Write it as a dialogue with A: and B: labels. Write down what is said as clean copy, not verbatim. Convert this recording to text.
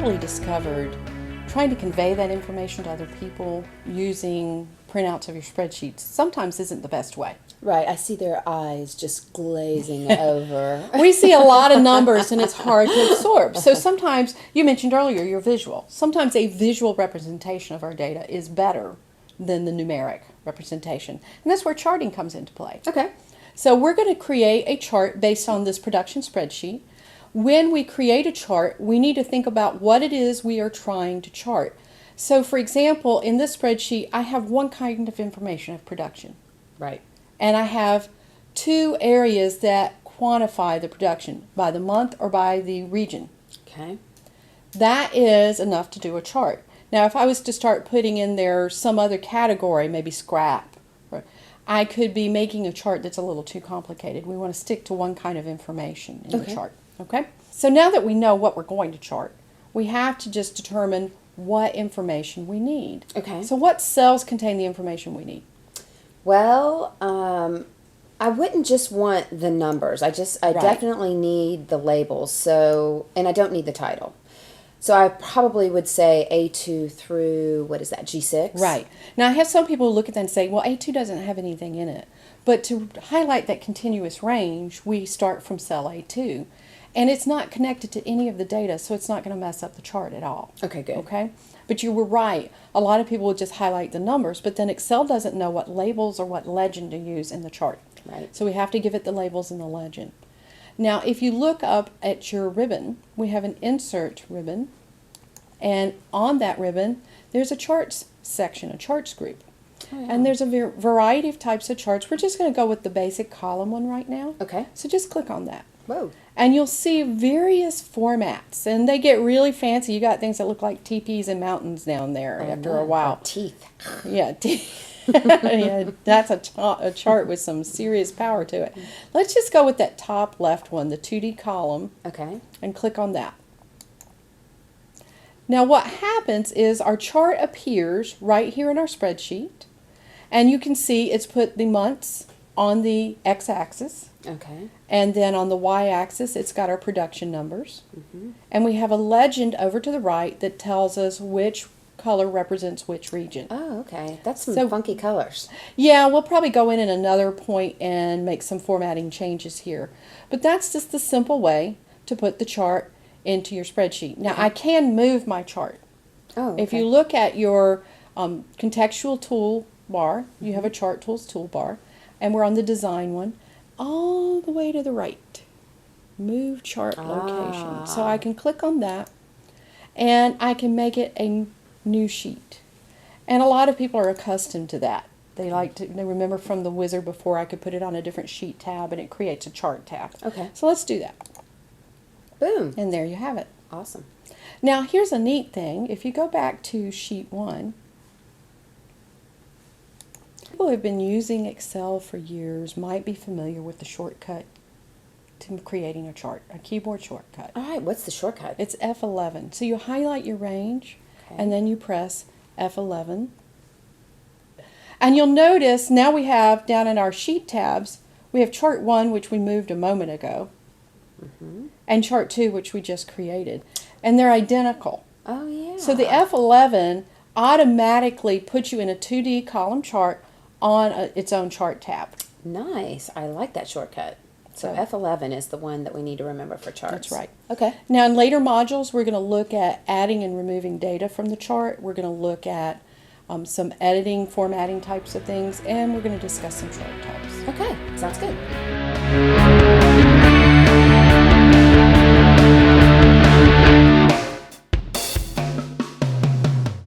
A: quickly discovered trying to convey that information to other people using printouts of your spreadsheets sometimes isn't the best way.
B: Right, I see their eyes just glazing over.
A: We see a lot of numbers and it's hard to absorb. So sometimes, you mentioned earlier, you're visual. Sometimes a visual representation of our data is better than the numeric representation. And that's where charting comes into play.
B: Okay.
A: So we're going to create a chart based on this production spreadsheet. When we create a chart, we need to think about what it is we are trying to chart. So for example, in this spreadsheet, I have one kind of information of production.
B: Right.
A: And I have two areas that quantify the production by the month or by the region.
B: Okay.
A: That is enough to do a chart. Now, if I was to start putting in there some other category, maybe scrap, I could be making a chart that's a little too complicated. We want to stick to one kind of information in the chart. Okay? So now that we know what we're going to chart, we have to just determine what information we need.
B: Okay.
A: So what cells contain the information we need?
B: Well, I wouldn't just want the numbers. I definitely need the labels. So, and I don't need the title. So I probably would say A2 through, what is that, G6?
A: Right. Now I have some people who look at that and say, well, A2 doesn't have anything in it. But to highlight that continuous range, we start from cell A2. And it's not connected to any of the data, so it's not going to mess up the chart at all.
B: Okay, good.
A: Okay? But you were right. A lot of people will just highlight the numbers, but then Excel doesn't know what labels or what legend to use in the chart.
B: Right.
A: So we have to give it the labels and the legend. Now, if you look up at your ribbon, we have an insert ribbon, and on that ribbon, there's a charts section, a charts group.
B: Oh, yeah.
A: And there's a variety of types of charts. We're just going to go with the basic column one right now.
B: Okay.
A: So just click on that.
B: Whoa.
A: And you'll see various formats, and they get really fancy. You got things that look like teepees and mountains down there after a while.
B: Or teeth.
A: Yeah, yeah, that's a chart with some serious power to it. Let's just go with that top left one, the 2D column,
B: Okay.
A: and click on that. Now what happens is our chart appears right here in our spreadsheet, and you can see it's put the months on the x-axis.
B: Okay.
A: And then on the y-axis, it's got our production numbers. And we have a legend over to the right that tells us which color represents which region.
B: Oh, okay. That's some funky colors.
A: Yeah, we'll probably go in at another point and make some formatting changes here. But that's just the simple way to put the chart into your spreadsheet. Now, I can move my chart.
B: Oh, okay.
A: If you look at your contextual toolbar, you have a chart tools toolbar, and we're on the design one. All the way to the right. Move chart location. So I can click on that and I can make it a new sheet. And a lot of people are accustomed to that. They remember from the wizard before I could put it on a different sheet tab and it creates a chart tab.
B: Okay.
A: So let's do that.
B: Boom.
A: And there you have it.
B: Awesome.
A: Now here's a neat thing. If you go back to sheet 1, people who have been using Excel for years might be familiar with the shortcut to creating a chart, a keyboard shortcut.
B: All right, what's the shortcut?
A: It's F11. So you highlight your range, and then you press F11. And you'll notice now we have down in our sheet tabs, we have chart 1, which we moved a moment ago, and chart 2, which we just created. And they're identical.
B: Oh, yeah.
A: So the F11 automatically puts you in a 2D column chart on its own chart tab.
B: Nice. I like that shortcut. So F11 is the one that we need to remember for charts.
A: That's right.
B: Okay.
A: Now in later modules, we're going to look at adding and removing data from the chart. We're going to look at some editing, formatting types of things, and we're going to discuss some chart types.
B: Okay. Sounds good.